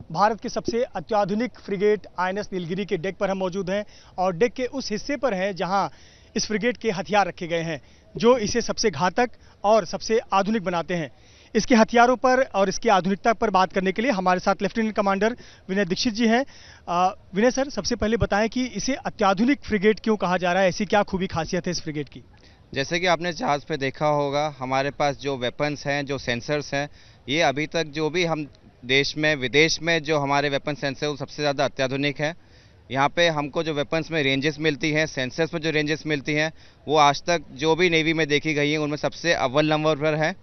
भारत के सबसे अत्याधुनिक फ्रिगेट आईएनएस नीलगिरी के डेक पर हम मौजूद हैं और डेक के उस हिस्से पर हैं जहां इस फ्रिगेट के हथियार रखे गए हैं जो इसे सबसे घातक और सबसे आधुनिक बनाते हैं। इसके हथियारों पर और इसकी आधुनिकता पर बात करने के लिए हमारे साथ लेफ्टिनेंट कमांडर विनय दीक्षित जी हैं। विनय सर, सबसे पहले बताएं कि इसे अत्याधुनिक फ्रिगेट क्यों कहा जा रहा है, ऐसी क्या खूबी खासियत है इस फ्रिगेट की? जैसे कि आपने जहाज़ पे देखा होगा, हमारे पास जो वेपन्स हैं, जो सेंसर्स हैं, ये अभी तक जो भी हम देश में विदेश में जो हमारे वेपन सेंसर वो सबसे ज़्यादा अत्याधुनिक है। यहाँ पे हमको जो वेपन्स में रेंजेस मिलती हैं, सेंसर्स में जो रेंजेस मिलती हैं, वो आज तक जो भी नेवी में देखी गई हैं उनमें सबसे अव्वल नंबर पर है।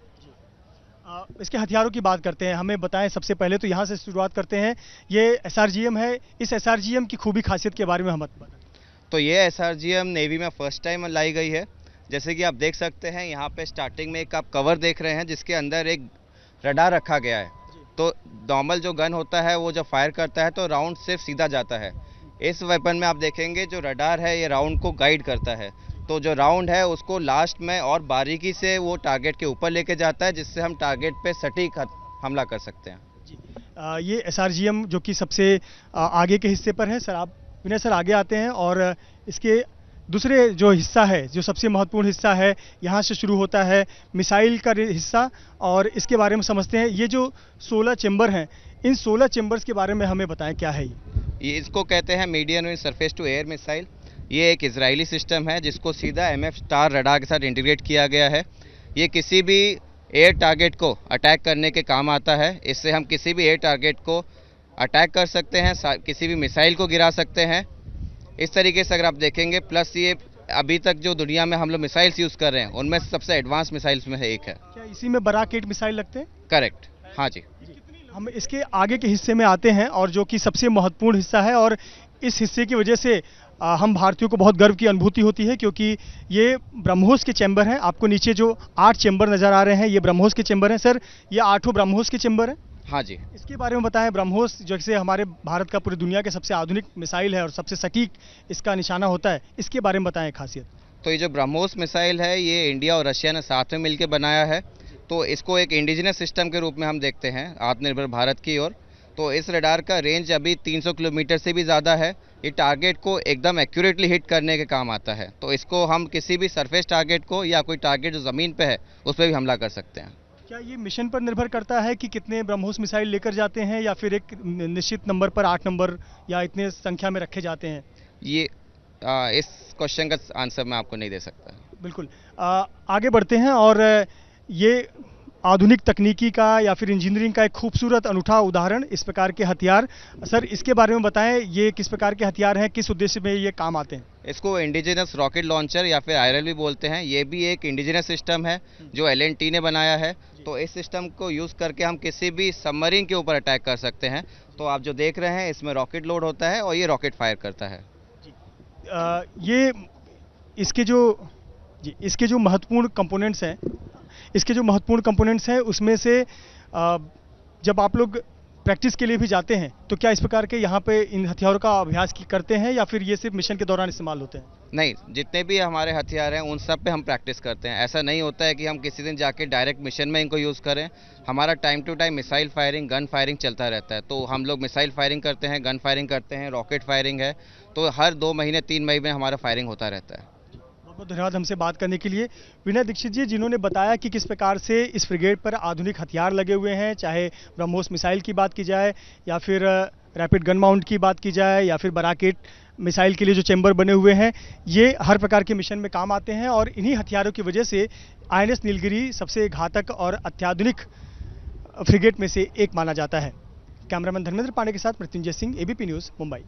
इसके हथियारों की बात करते हैं, हमें बताएं। सबसे पहले तो यहाँ से शुरुआत करते हैं, ये एसआरजीएम है। इस एसआरजीएम की खूबी खासियत के बारे में हम बताएं। तो ये एसआरजीएम नेवी में फर्स्ट टाइम लाई गई है। जैसे कि आप देख सकते हैं, यहाँ पे स्टार्टिंग में एक आप कवर देख रहे हैं जिसके अंदर एक रडार रखा गया है। तो नॉर्मल जो गन होता है वो जब फायर करता है तो राउंड सिर्फ सीधा जाता है। इस वेपन में आप देखेंगे जो रडार है ये राउंड को गाइड करता है, तो जो राउंड है उसको लास्ट में और बारीकी से वो टारगेट के ऊपर लेके जाता है जिससे हम टारगेट पे सटीक हमला कर सकते हैं। ये एसआरजीएम जो कि सबसे आगे के हिस्से पर है। सर, आप विनय सर आगे आते हैं और इसके दूसरे जो हिस्सा है, जो सबसे महत्वपूर्ण हिस्सा है, यहाँ से शुरू होता है मिसाइल का हिस्सा और इसके बारे में समझते हैं। ये जो 16 चेंबर हैं, इन 16 चेंबर्स के बारे में हमें बताएं क्या है ये इसको कहते हैं medium range surface to air missile. ये एक इजरायली सिस्टम है जिसको सीधा एमएफ स्टार रडार के साथ इंटीग्रेट किया गया है। ये किसी भी एयर टारगेट को अटैक करने के काम आता है। इससे हम किसी भी एयर टारगेट को अटैक कर सकते हैं, किसी भी मिसाइल को गिरा सकते हैं। इस तरीके से अगर आप देखेंगे, प्लस ये अभी तक जो दुनिया में हम लोग मिसाइल्स यूज़ कर रहे हैं उनमें सबसे एडवांस मिसाइल्स में से एक है। क्या इसी में बराक 8 मिसाइल लगते हैं? करेक्ट, हाँ जी। हम इसके आगे के हिस्से में आते हैं और जो कि सबसे महत्वपूर्ण हिस्सा है और इस हिस्से की वजह से हम भारतीयों को बहुत गर्व की अनुभूति होती है क्योंकि ये ब्रह्मोस के चैम्बर हैं। आपको नीचे जो 8 चैम्बर नज़र आ रहे हैं ये ब्रह्मोस के चैम्बर हैं। सर, ये 8 ब्रह्मोस के चैम्बर हैं? हाँ जी। इसके बारे में बताएं। ब्रह्मोस जैसे हमारे भारत का पूरी दुनिया के सबसे आधुनिक मिसाइल है और सबसे सटीक इसका निशाना होता है, इसके बारे में बताएं खासियत। तो ये जो ब्रह्मोस मिसाइल है ये इंडिया और रशिया ने साथ में मिलकर बनाया है। तो इसको एक इंडिजिनस सिस्टम के रूप में हम देखते हैं आत्मनिर्भर भारत की ओर। तो इस रडार का रेंज अभी 300 किलोमीटर से भी ज़्यादा है। ये टारगेट को एकदम एक्यूरेटली हिट करने के काम आता है। तो इसको हम किसी भी सरफेस टारगेट को या कोई टारगेट जो ज़मीन पे है उस पर भी हमला कर सकते हैं। क्या ये मिशन पर निर्भर करता है कि कितने ब्रह्मोस मिसाइल लेकर जाते हैं या फिर एक निश्चित नंबर पर 8 नंबर या इतने संख्या में रखे जाते हैं? ये इस क्वेश्चन का आंसर मैं आपको नहीं दे सकता। बिल्कुल। आगे बढ़ते हैं और ये आधुनिक तकनीकी का या फिर इंजीनियरिंग का एक खूबसूरत अनूठा उदाहरण इस प्रकार के हथियार। सर, इसके बारे में बताएं, ये किस प्रकार के हथियार हैं, किस उद्देश्य में ये काम आते हैं? इसको इंडिजिनस रॉकेट लॉन्चर या फिर आईआरएल भी बोलते हैं। ये भी एक इंडिजिनस सिस्टम है जो एलएनटी ने बनाया है। तो इस सिस्टम को यूज़ करके हम किसी भी सबमरीन के ऊपर अटैक कर सकते हैं। तो आप जो देख रहे हैं इसमें रॉकेट लोड होता है और ये रॉकेट फायर करता है। ये इसके जो महत्वपूर्ण कंपोनेंट्स हैं उसमें से जब आप लोग प्रैक्टिस के लिए भी जाते हैं तो क्या इस प्रकार के यहाँ पे इन हथियारों का अभ्यास करते हैं या फिर ये सिर्फ मिशन के दौरान इस्तेमाल होते हैं? नहीं, जितने भी हमारे हथियार हैं उन सब पे हम प्रैक्टिस करते हैं। ऐसा नहीं होता है कि हम किसी दिन जाके डायरेक्ट मिशन में इनको यूज़ करें। हमारा time to time missile firing, gun firing चलता रहता है। तो हम लोग मिसाइल फायरिंग करते हैं, गन फायरिंग करते हैं, रॉकेट फायरिंग है। तो हर 2 महीने 3 महीने में हमारा फायरिंग होता रहता है। बहुत धन्यवाद हमसे बात करने के लिए विनय दीक्षित जी, जिन्होंने बताया कि किस प्रकार से इस फ्रिगेट पर आधुनिक हथियार लगे हुए हैं, चाहे ब्रह्मोस मिसाइल की बात की जाए या फिर रैपिड गन माउंट की बात की जाए या फिर बराक 8 मिसाइल के लिए जो चैम्बर बने हुए हैं, ये हर प्रकार के मिशन में काम आते हैं और इन्हीं हथियारों की वजह से आईएनएस नीलगिरी सबसे घातक और अत्याधुनिक फ्रिगेट में से एक माना जाता है। कैमरामैन धर्मेंद्र पांडे के साथ Mrityunjay Singh, ABP news, Mumbai.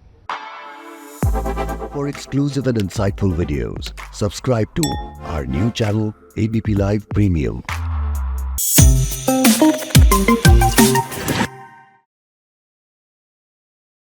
For exclusive and insightful videos, subscribe to our new channel ABP Live Premium.